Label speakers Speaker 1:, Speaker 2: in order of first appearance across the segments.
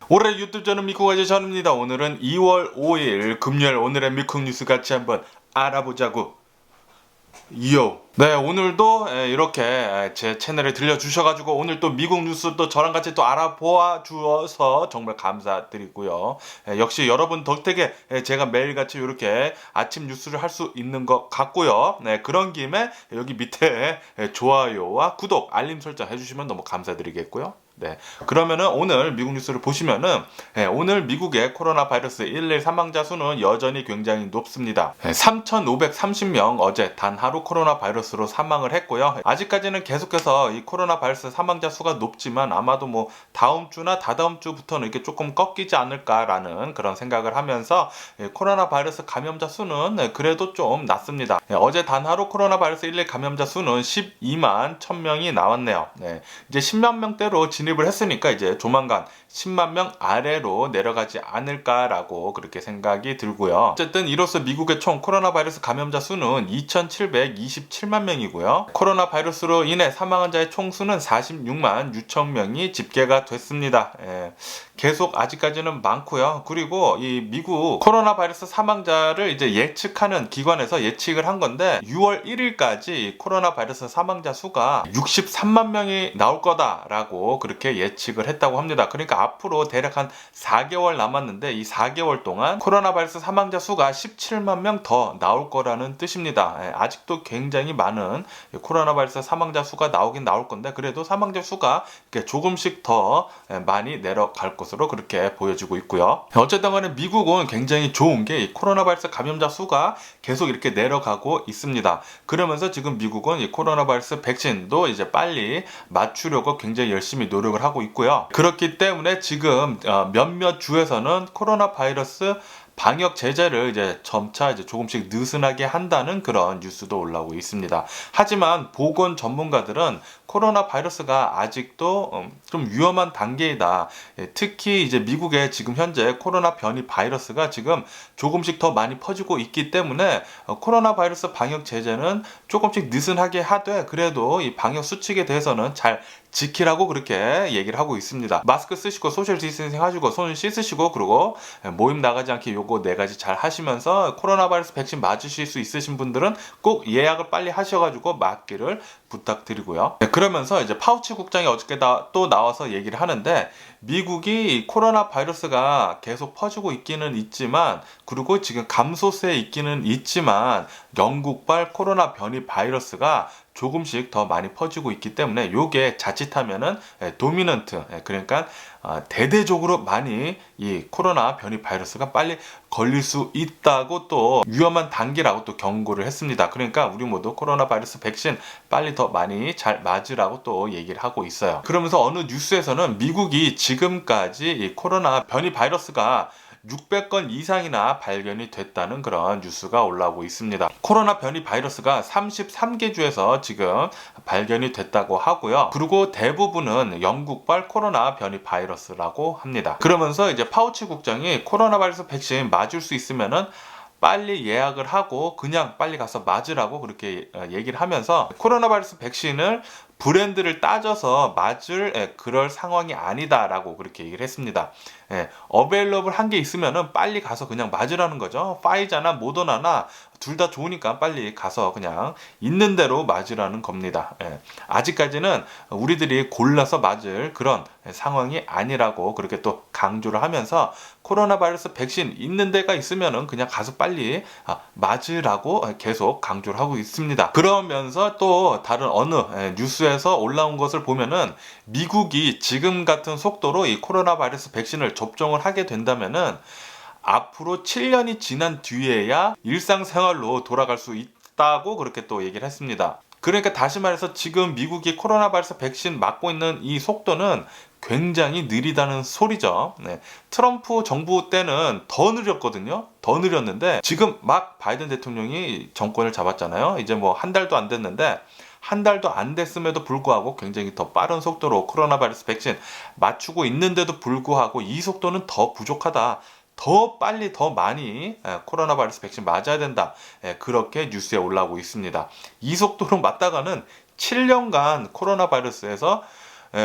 Speaker 1: 올해 유튜브 저는 미쿠가지 전입니다. 오늘은 2월 5일 금요일 오늘의 미쿡 뉴스 같이 한번 알아보자고. 네, 오늘도 이렇게 제 채널에 들려주셔가지고 오늘 또 미국 뉴스 또 저랑 같이 또 알아보아 주어서 정말 감사드리고요. 역시 여러분 덕택에 제가 매일같이 이렇게 아침 뉴스를 할 수 있는 것 같고요. 네, 그런 김에 여기 밑에 좋아요와 구독, 알림 설정 해주시면 너무 감사드리겠고요. 네, 그러면은 오늘 미국 뉴스를 보시면은 오늘 미국의 코로나 바이러스 1일 사망자 수는 여전히 굉장히 높습니다. 3,530명 어제 단 하루 코로나 바이러스로 사망을 했고요. 아직까지는 계속해서 이 코로나 바이러스 사망자 수가 높지만 아마도 뭐 다음 주나 다다음 주부터는 이렇게 조금 꺾이지 않을까라는 그런 생각을 하면서 코로나 바이러스 감염자 수는 그래도 좀 낮습니다. 어제 단 하루 코로나 바이러스 1일 감염자 수는 12만 1,000명이 나왔네요. 이제 10만 명대로 진입을 했으니까 이제 조만간 10만 명 아래로 내려가지 않을까라고 그렇게 생각이 들고요. 어쨌든 이로써 미국의 총 코로나 바이러스 감염자 수는 2,727만 명이고요. 코로나 바이러스로 인해 사망한 자의 총수는 46만 6천 명이 집계가 됐습니다. 계속 아직까지는 많고요. 그리고 이 미국 코로나 바이러스 사망자를 이제 예측하는 기관에서 예측을 한 건데 6월 1일까지 코로나 바이러스 사망자 수가 63만 명이 나올 거다라고 그렇게 예측을 했다고 합니다. 그러니까 앞으로 대략 한 4개월 남았는데 이 4개월 동안 코로나 바이러스 사망자 수가 17만 명 더 나올 거라는 뜻입니다. 아직도 굉장히 많은 코로나 바이러스 사망자 수가 나오긴 나올 건데 그래도 사망자 수가 조금씩 더 많이 내려갈 것으로 그렇게 보여지고 있고요. 어쨌든 간에 미국은 굉장히 좋은 게 이 코로나 바이러스 감염자 수가 계속 이렇게 내려가고 있습니다. 그러면서 지금 미국은 이 코로나 바이러스 백신도 이제 빨리 맞추려고 굉장히 열심히 노력을 하고 있고요. 그렇기 때문에 지금 몇몇 주에서는 코로나 바이러스 방역 제재를 이제 점차 이제 조금씩 느슨하게 한다는 그런 뉴스도 올라오고 있습니다. 하지만 보건 전문가들은 코로나 바이러스가 아직도 좀 위험한 단계이다. 특히 이제 미국에 지금 현재 코로나 변이 바이러스가 지금 조금씩 더 많이 퍼지고 있기 때문에 코로나 바이러스 방역 제재는 조금씩 느슨하게 하되 그래도 이 방역 수칙에 대해서는 잘 지키라고 그렇게 얘기를 하고 있습니다. 마스크 쓰시고 소셜 디스턴싱 하시고 손 씻으시고 그리고 모임 나가지 않게 요거 4가지 잘 하시면서 코로나 바이러스 백신 맞으실 수 있으신 분들은 꼭 예약을 빨리 하셔가지고 맞기를 부탁드리고요. 그러면서 이제 파우치 국장이 어저께 또 나와서 얘기를 하는데 미국이 코로나 바이러스가 계속 퍼지고 있기는 있지만 그리고 지금 감소세에 있기는 있지만 영국발 코로나 변이 바이러스가 조금씩 더 많이 퍼지고 있기 때문에 요게 자칫하면은 도미넌트 그러니까 대대적으로 많이 이 코로나 변이 바이러스가 빨리 걸릴 수 있다고 또 위험한 단계라고 또 경고를 했습니다. 그러니까 우리 모두 코로나 바이러스 백신 빨리 더 많이 잘 맞으라고 또 얘기를 하고 있어요. 그러면서 어느 뉴스에서는 미국이 지금까지 이 코로나 변이 바이러스가 600건 이상이나 발견이 됐다는 그런 뉴스가 올라오고 있습니다. 코로나 변이 바이러스가 33개 주에서 지금 발견이 됐다고 하고요. 그리고 대부분은 영국발 코로나 변이 바이러스라고 합니다. 그러면서 이제 파우치 국장이 코로나 바이러스 백신 맞을 수 있으면은 빨리 예약을 하고 그냥 빨리 가서 맞으라고 그렇게 얘기를 하면서 코로나 바이러스 백신을 브랜드를 따져서 맞을 그럴 상황이 아니다라고 그렇게 얘기를 했습니다. 어베일러블 한 게 있으면은 빨리 가서 그냥 맞으라는 거죠. 파이자나 모더나나 둘 다 좋으니까 빨리 가서 그냥 있는 대로 맞으라는 겁니다. 아직까지는 우리들이 골라서 맞을 그런 상황이 아니라고 그렇게 또 강조를 하면서 코로나 바이러스 백신 있는 데가 있으면은 그냥 가서 빨리 맞으라고 계속 강조를 하고 있습니다. 그러면서 또 다른 어느 뉴스에서 올라온 것을 보면은 미국이 지금 같은 속도로 이 코로나 바이러스 백신을 접종을 하게 된다면은 앞으로 7년이 지난 뒤에야 일상생활로 돌아갈 수 있다고 그렇게 또 얘기를 했습니다. 그러니까 다시 말해서 지금 미국이 코로나 바이러스 백신 맞고 있는 이 속도는 굉장히 느리다는 소리죠. 트럼프 정부 때는 더 느렸거든요. 더 느렸는데 지금 막 바이든 대통령이 정권을 잡았잖아요. 이제 뭐 한 달도 안 됐는데 한 달도 안 됐음에도 불구하고 굉장히 더 빠른 속도로 코로나 바이러스 백신 맞추고 있는데도 불구하고 이 속도는 더 부족하다. 더 빨리 더 많이 코로나 바이러스 백신 맞아야 된다. 그렇게 뉴스에 올라오고 있습니다. 이 속도로 맞다가는 7년간 코로나 바이러스에서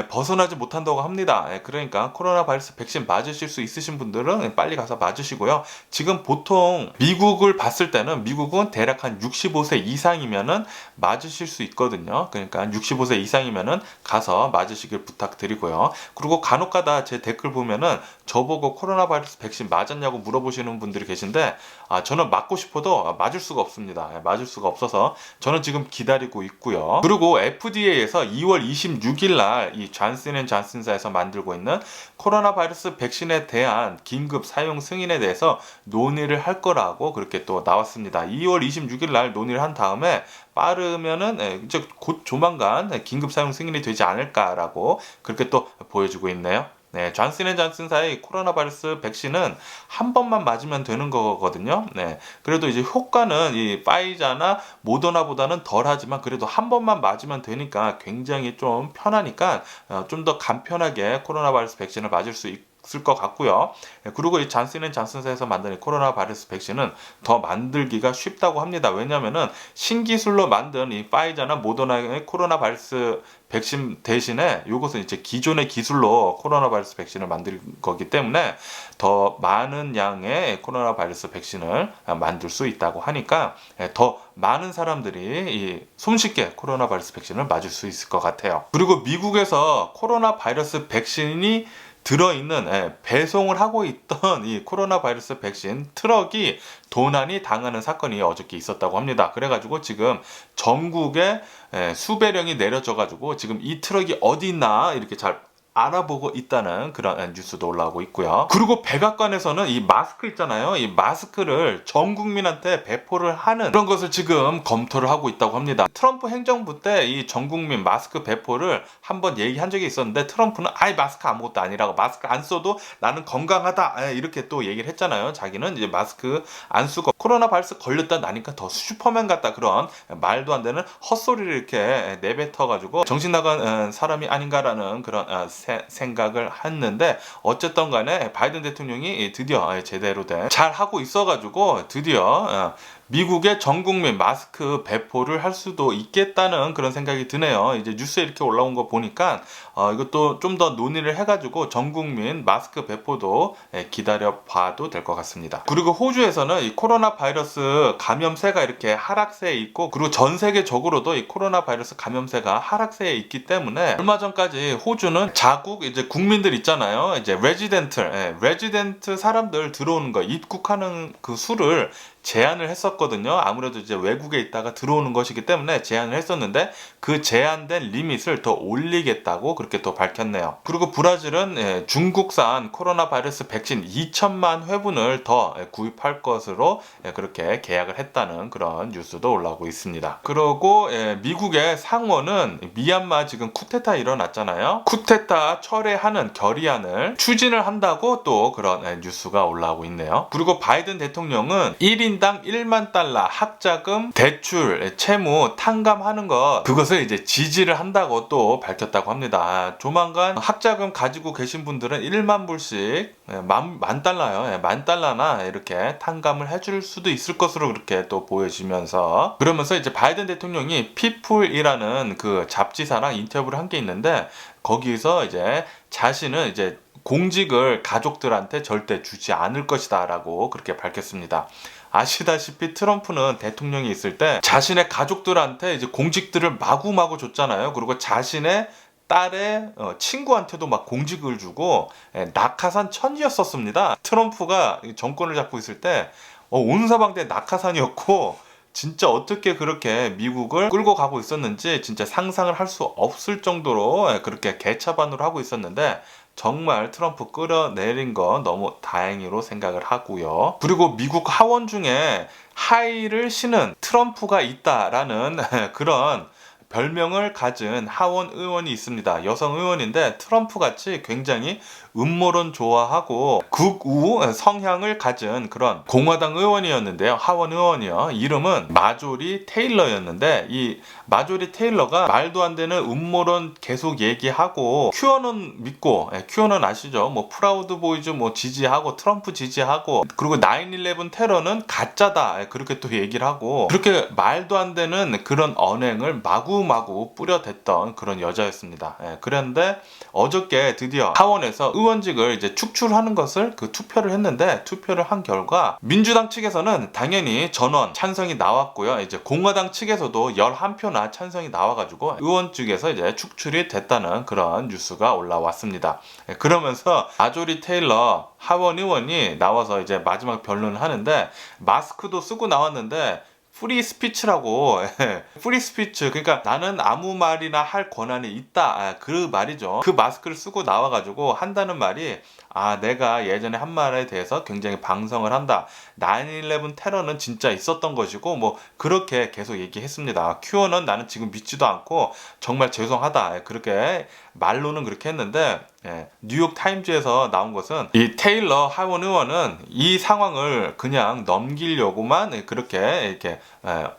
Speaker 1: 벗어나지 못한다고 합니다. 그러니까 코로나 바이러스 백신 맞으실 수 있으신 분들은 빨리 가서 맞으시고요. 지금 보통 미국을 봤을 때는 미국은 대략 한 65세 이상이면은 맞으실 수 있거든요. 그러니까 65세 이상이면은 가서 맞으시길 부탁드리고요. 그리고 간혹가다 제 댓글 보면은 저보고 코로나 바이러스 백신 맞았냐고 물어보시는 분들이 계신데 저는 맞고 싶어도 맞을 수가 없습니다. 맞을 수가 없어서 저는 지금 기다리고 있고요. 그리고 FDA에서 2월 26일 날 이 존슨앤존슨사에서 만들고 있는 코로나 바이러스 백신에 대한 긴급 사용 승인에 대해서 논의를 할 거라고 그렇게 또 나왔습니다. 2월 26일 날 논의를 한 다음에 빠르면은 이제 곧 조만간 긴급 사용 승인이 되지 않을까라고 그렇게 또 보여주고 있네요. 네, 존슨앤존슨사의 코로나 바이러스 백신은 한 번만 맞으면 되는 거거든요. 네, 그래도 이제 효과는 이 파이자나 모더나보다는 덜하지만 그래도 한 번만 맞으면 되니까 굉장히 좀 편하니까 좀 더 간편하게 코로나 바이러스 백신을 맞을 수 있을 것 같고요. 그리고 이 존슨앤존슨사에서 만든 이 코로나 바이러스 백신은 더 만들기가 쉽다고 합니다. 왜냐하면은 신기술로 만든 이 파이자나 모더나의 코로나 바이러스 백신 대신에 이것은 이제 기존의 기술로 코로나 바이러스 백신을 만들 거기 때문에 더 많은 양의 코로나 바이러스 백신을 만들 수 있다고 하니까 더 많은 사람들이 이 손쉽게 코로나 바이러스 백신을 맞을 수 있을 것 같아요. 그리고 미국에서 코로나 바이러스 백신이 들어있는 배송을 하고 있던 이 코로나 바이러스 백신 트럭이 도난이 당하는 사건이 어저께 있었다고 합니다. 그래가지고 지금 전국에 수배령이 내려져가지고 지금 이 트럭이 어디 있나 이렇게 잘 알아보고 있다는 그런 뉴스도 올라오고 있고요. 그리고 백악관에서는 이 마스크 있잖아요. 이 마스크를 전 국민한테 배포를 하는 그런 것을 지금 검토를 하고 있다고 합니다. 트럼프 행정부 때 이 전 국민 마스크 배포를 한번 얘기한 적이 있었는데 트럼프는 아예 마스크 아무것도 아니라고 마스크 안 써도 나는 건강하다 이렇게 또 얘기를 했잖아요. 자기는 이제 마스크 안 쓰고 코로나 바이러스 걸렸다 나니까 더 슈퍼맨 같다 그런 말도 안 되는 헛소리를 이렇게 내뱉어가지고 정신 나간 사람이 아닌가라는 그런 생각을 했는데 어쨌든 간에 바이든 대통령이 드디어 제대로 된 잘 하고 있어가지고 드디어 미국의 전 국민 마스크 배포를 할 수도 있겠다는 그런 생각이 드네요. 이제 뉴스에 이렇게 올라온 거 보니까 이것도 좀 더 논의를 해가지고 전 국민 마스크 배포도 기다려 봐도 될 것 같습니다. 그리고 호주에서는 이 코로나 바이러스 감염세가 이렇게 하락세에 있고 그리고 전 세계적으로도 이 코로나 바이러스 감염세가 하락세에 있기 때문에 얼마 전까지 호주는 자국 이제 국민들 있잖아요. 이제 레지던트 사람들 들어오는 거 입국하는 그 수를 제한을 했었거든요. 아무래도 이제 외국에 있다가 들어오는 것이기 때문에 제한을 했었는데 그 제한된 리밋을 더 올리겠다고 그렇게 또 밝혔네요. 그리고 브라질은 중국산 코로나 바이러스 백신 2천만 회분을 더 구입할 것으로 그렇게 계약을 했다는 그런 뉴스도 올라오고 있습니다. 그리고 미국의 상원은 미얀마 지금 쿠데타 일어났잖아요. 쿠데타 철회하는 결의안을 추진을 한다고 또 그런 뉴스가 올라오고 있네요. 그리고 바이든 대통령은 1인당 1만 달러 학자금 대출 채무 탕감하는 것 그것을 이제 지지를 한다고 또 밝혔다고 합니다. 조만간 학자금 가지고 계신 분들은 1만 불씩 만 달러요. 만 달러나 이렇게 탕감을 해줄 수도 있을 것으로 그렇게 또 보여지면서 그러면서 이제 바이든 대통령이 피플이라는 그 잡지사랑 인터뷰를 한 게 있는데 거기서 이제 자신은 이제 공직을 가족들한테 절대 주지 않을 것이다 라고 그렇게 밝혔습니다. 아시다시피 트럼프는 대통령이 있을 때 자신의 가족들한테 이제 공직들을 마구마구 줬잖아요. 그리고 자신의 딸의 친구한테도 막 공직을 주고 낙하산 천지였었습니다. 트럼프가 정권을 잡고 있을 때 온 사방대 낙하산이었고 진짜 어떻게 그렇게 미국을 끌고 가고 있었는지 진짜 상상을 할 수 없을 정도로 그렇게 개차반으로 하고 있었는데 정말 트럼프 끌어내린 거 너무 다행히로 생각을 하고요. 그리고 미국 하원 중에 하이를 신은 트럼프가 있다라는 그런 별명을 가진 하원 의원이 있습니다. 여성 의원인데 트럼프 같이 굉장히 음모론 좋아하고 극우 성향을 가진 그런 공화당 의원이었는데요. 하원 의원이요. 이름은 마조리 테일러였는데 이 마조리 테일러가 말도 안 되는 음모론 계속 얘기하고 큐어논 믿고 큐어논 아시죠? 뭐 프라우드 보이즈 뭐 지지하고 트럼프 지지하고 그리고 9/11 테러는 가짜다 그렇게 또 얘기를 하고 그렇게 말도 안 되는 그런 언행을 마구 마구마구 뿌려댔던 그런 여자였습니다. 그런데 어저께 드디어 하원에서 의원직을 이제 축출하는 것을 투표를 했는데, 투표를 한 결과 민주당 측에서는 당연히 전원 찬성이 나왔고요. 이제 공화당 측에서도 11표나 찬성이 나와가지고 의원직에서 이제 축출이 됐다는 그런 뉴스가 올라왔습니다. 그러면서 마조리 테일러 하원 의원이 나와서 이제 마지막 변론을 하는데, 마스크도 쓰고 나왔는데 프리 스피치라고, 프리 스피치, 그러니까 나는 아무 말이나 할 권한이 있다, 그 말이죠. 그 마스크를 쓰고 나와가지고 한다는 말이, 내가 예전에 한 말에 대해서 굉장히 방성을 한다, 9/11 테러는 진짜 있었던 것이고, 뭐 그렇게 계속 얘기했습니다. 큐어는 나는 지금 믿지도 않고 정말 죄송하다, 그렇게 말로는 그렇게 했는데, 뉴욕 타임즈에서 나온 것은 이 테일러 하원 의원은 이 상황을 그냥 넘기려고만 그렇게 이렇게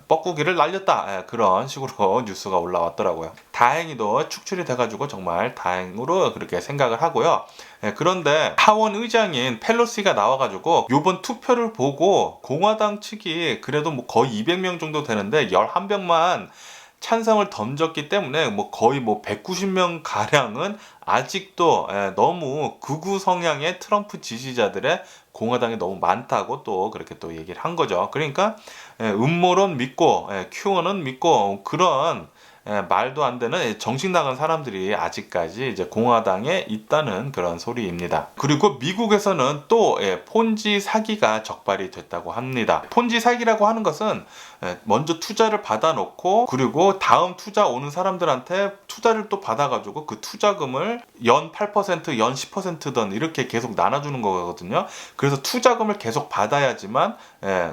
Speaker 1: 뻐꾸기를 날렸다, 그런 식으로 뉴스가 올라왔더라고요. 다행히도 축출이 돼가지고 정말 다행으로 그렇게 생각을 하고요. 그런데 하원 의장인 펠로시가 나와가지고 요번 투표를 보고 공화당 측이 그래도 뭐 거의 200명 정도 되는데 11명만 찬성을 던졌기 때문에 뭐 거의 뭐 190명 가량은 아직도 너무 극우 성향의 트럼프 지지자들의 공화당이 너무 많다고 또 그렇게 또 얘기를 한 거죠. 그러니까 음모론 믿고 큐어는 믿고 그런 말도 안 되는 정신 나간 사람들이 아직까지 이제 공화당에 있다는 그런 소리입니다. 그리고 미국에서는 또 폰지 사기가 적발이 됐다고 합니다. 폰지 사기라고 하는 것은 먼저 투자를 받아놓고 그리고 다음 투자 오는 사람들한테 투자를 또 받아가지고 그 투자금을 연 8%, 연 10%든 이렇게 계속 나눠주는 거거든요. 그래서 투자금을 계속 받아야지만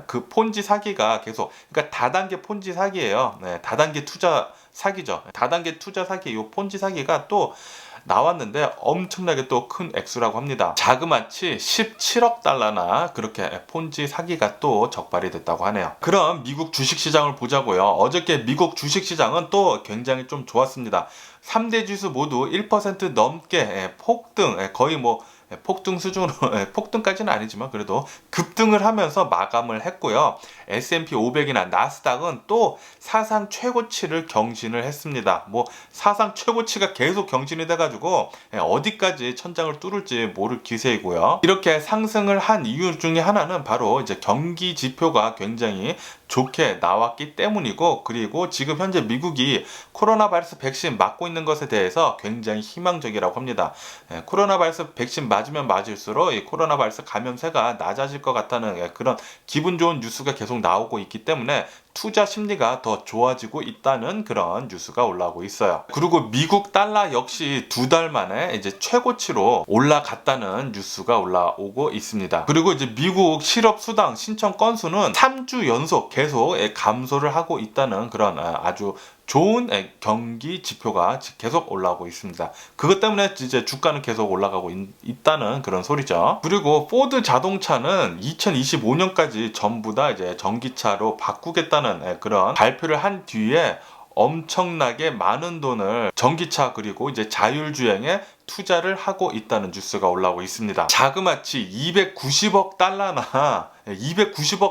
Speaker 1: 그 폰지 사기가 계속, 그러니까 다단계 폰지 사기예요. 다단계 투자 사기죠. 다단계 투자 사기, 이 폰지 사기가 또 나왔는데 엄청나게 또 큰 액수라고 합니다. 자그마치 17억 달러나 그렇게 폰지 사기가 또 적발이 됐다고 하네요. 그럼 미국 주식시장을 보자고요. 어저께 미국 주식시장은 또 굉장히 좀 좋았습니다. 3대 지수 모두 1% 넘게 폭등, 거의 뭐 폭등 수준으로, 폭등까지는 아니지만 그래도 급등을 하면서 마감을 했고요. S&P 500이나 나스닥은 또 사상 최고치를 경신을 했습니다. 뭐 사상 최고치가 계속 경신이 돼가지고 어디까지 천장을 뚫을지 모를 기세이고요. 이렇게 상승을 한 이유 중에 하나는 바로 이제 경기 지표가 굉장히 좋게 나왔기 때문이고, 그리고 지금 현재 미국이 코로나 바이러스 백신 맞고 있는 것에 대해서 굉장히 희망적이라고 합니다. 코로나 바이러스 백신 맞으면 맞을수록 이 코로나 바이러스 감염세가 낮아질 것 같다는 그런 기분 좋은 뉴스가 계속 나오고 있기 때문에 투자 심리가 더 좋아지고 있다는 그런 뉴스가 올라오고 있어요. 그리고 미국 달러 역시 2달 만에 이제 최고치로 올라갔다는 뉴스가 올라오고 있습니다. 그리고 이제 미국 실업 수당 신청 건수는 3주 연속 계속 감소를 하고 있다는 그런 아주 좋은 경기 지표가 계속 올라오고 있습니다. 그것 때문에 이제 주가는 계속 올라가고 있다는 그런 소리죠. 그리고 포드 자동차는 2025년까지 전부 다 이제 전기차로 바꾸겠다는 그런 발표를 한 뒤에 엄청나게 많은 돈을 전기차 그리고 이제 자율주행에 투자를 하고 있다는 뉴스가 올라오고 있습니다. 자그마치 290억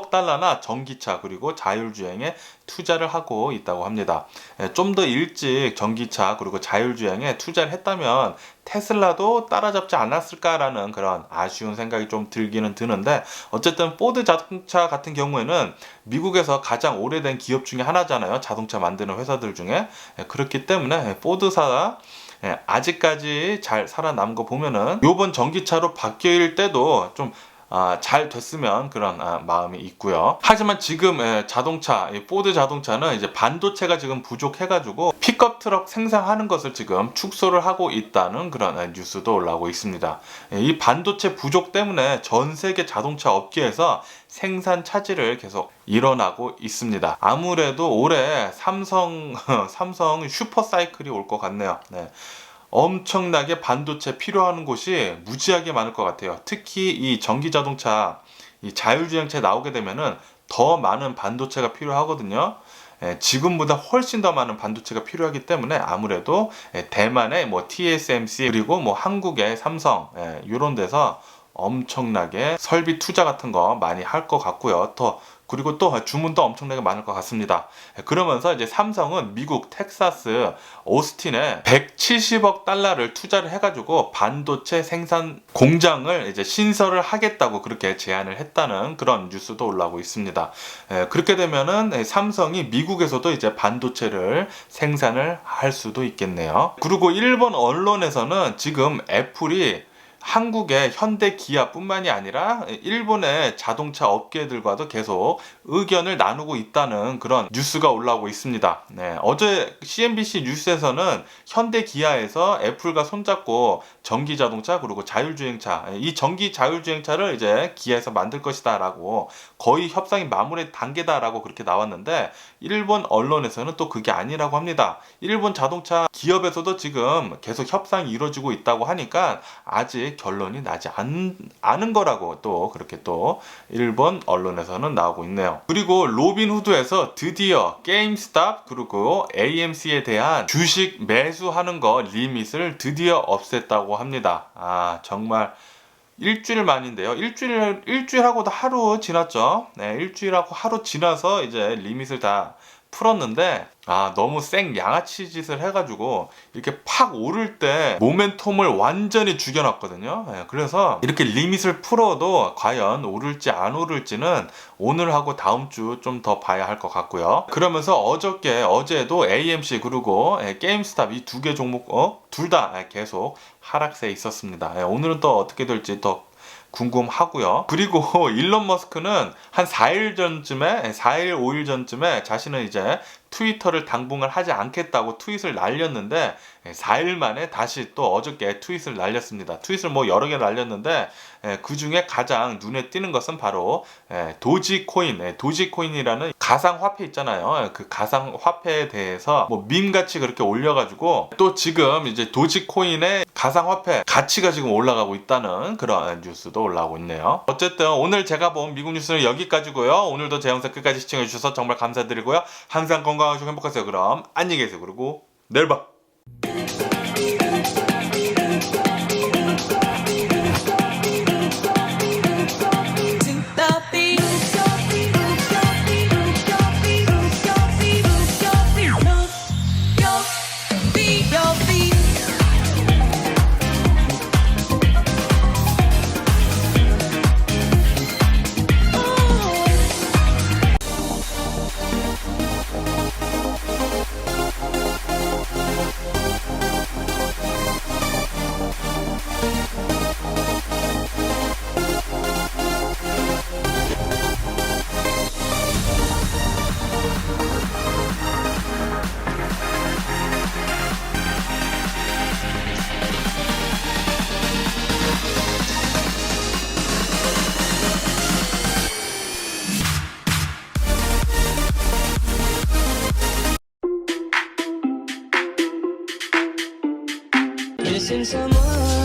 Speaker 1: 달러나 전기차 그리고 자율주행에 투자를 하고 있다고 합니다. 좀 더 일찍 전기차 그리고 자율주행에 투자를 했다면 테슬라도 따라잡지 않았을까라는 그런 아쉬운 생각이 좀 들기는 드는데, 어쨌든 포드 자동차 같은 경우에는 미국에서 가장 오래된 기업 중에 하나잖아요. 자동차 만드는 회사들 중에. 그렇기 때문에 포드사가 아직까지 잘 살아남은 거 보면은 요번 전기차로 바뀔 때도 좀 잘 됐으면 그런 마음이 있고요. 하지만 지금 자동차, 포드 자동차는 이제 반도체가 지금 부족해가지고 픽업 트럭 생산하는 것을 지금 축소를 하고 있다는 그런 뉴스도 올라오고 있습니다. 이 반도체 부족 때문에 전 세계 자동차 업계에서 생산 차질을 계속 일어나고 있습니다. 아무래도 올해 삼성 슈퍼 사이클이 올 것 같네요. 엄청나게 반도체 필요한 곳이 무지하게 많을 것 같아요. 특히 이 전기 자동차, 이 자율주행차 나오게 되면은 더 많은 반도체가 필요하거든요. 지금보다 훨씬 더 많은 반도체가 필요하기 때문에 아무래도 대만의 뭐 TSMC 그리고 뭐 한국의 삼성 이런 데서 엄청나게 설비 투자 같은 거 많이 할 것 같고요. 더 그리고 또 주문도 엄청나게 많을 것 같습니다. 그러면서 이제 삼성은 미국 텍사스 오스틴에 170억 달러를 투자를 해가지고 반도체 생산 공장을 이제 신설을 하겠다고 그렇게 제안을 했다는 그런 뉴스도 올라오고 있습니다. 그렇게 되면은 삼성이 미국에서도 이제 반도체를 생산을 할 수도 있겠네요. 그리고 일본 언론에서는 지금 애플이 한국의 현대 기아뿐만이 아니라 일본의 자동차 업계들과도 계속 의견을 나누고 있다는 그런 뉴스가 올라오고 있습니다. 네, 어제 CNBC 뉴스에서는 현대 기아에서 애플과 손잡고 전기 자동차 그리고 자율주행차, 이 전기 자율주행차를 이제 기아에서 만들 것이다라고 거의 협상이 마무리 단계다라고 그렇게 나왔는데 일본 언론에서는 또 그게 아니라고 합니다. 일본 자동차 기업에서도 지금 계속 협상이 이루어지고 있다고 하니까 아직 결론이 나지 않은 거라고 또 그렇게 또 일본 언론에서는 나오고 있네요. 그리고 로빈후드에서 드디어 게임스탑 그리고 AMC에 대한 주식 매수하는 거 리밋을 드디어 없앴다고 합니다. 아 정말 일주일 만인데요. 일주일하고도 하루 지났죠. 네, 일주일하고 하루 지나서 이제 리밋을 다 풀었는데 너무 생 양아치 짓을 해가지고 이렇게 팍 오를 때 모멘텀을 완전히 죽여놨거든요. 네, 그래서 이렇게 리밋을 풀어도 과연 오를지 안 오를지는 오늘하고 다음 주 좀 더 봐야 할 것 같고요. 그러면서 어제도 AMC 그리고 게임스탑 이 두 개 종목 둘 다 계속 하락세에 있었습니다. 오늘은 또 어떻게 될지 더 궁금하고요. 그리고 일론 머스크는 한 4일, 5일 전쯤에 자신은 이제 트위터를 당분간 하지 않겠다고 트윗을 날렸는데 4일 만에 다시 또 어저께 트윗을 날렸습니다. 트윗을 뭐 여러 개 날렸는데 그 중에 가장 눈에 띄는 것은 바로 도지코인이라는 가상화폐 있잖아요. 그 가상화폐에 대해서 뭐 밈같이 그렇게 올려가지고 또 지금 이제 도지코인의 가상화폐 가치가 지금 올라가고 있다는 그런 뉴스도 올라오고 있네요. 어쨌든 오늘 제가 본 미국 뉴스는 여기까지고요. 오늘도 제 영상 끝까지 시청해주셔서 정말 감사드리고요. 항상 건강하시고 행복하세요. 그럼 안녕히 계세요. 그리고 내일 봐.
Speaker 2: Missing someone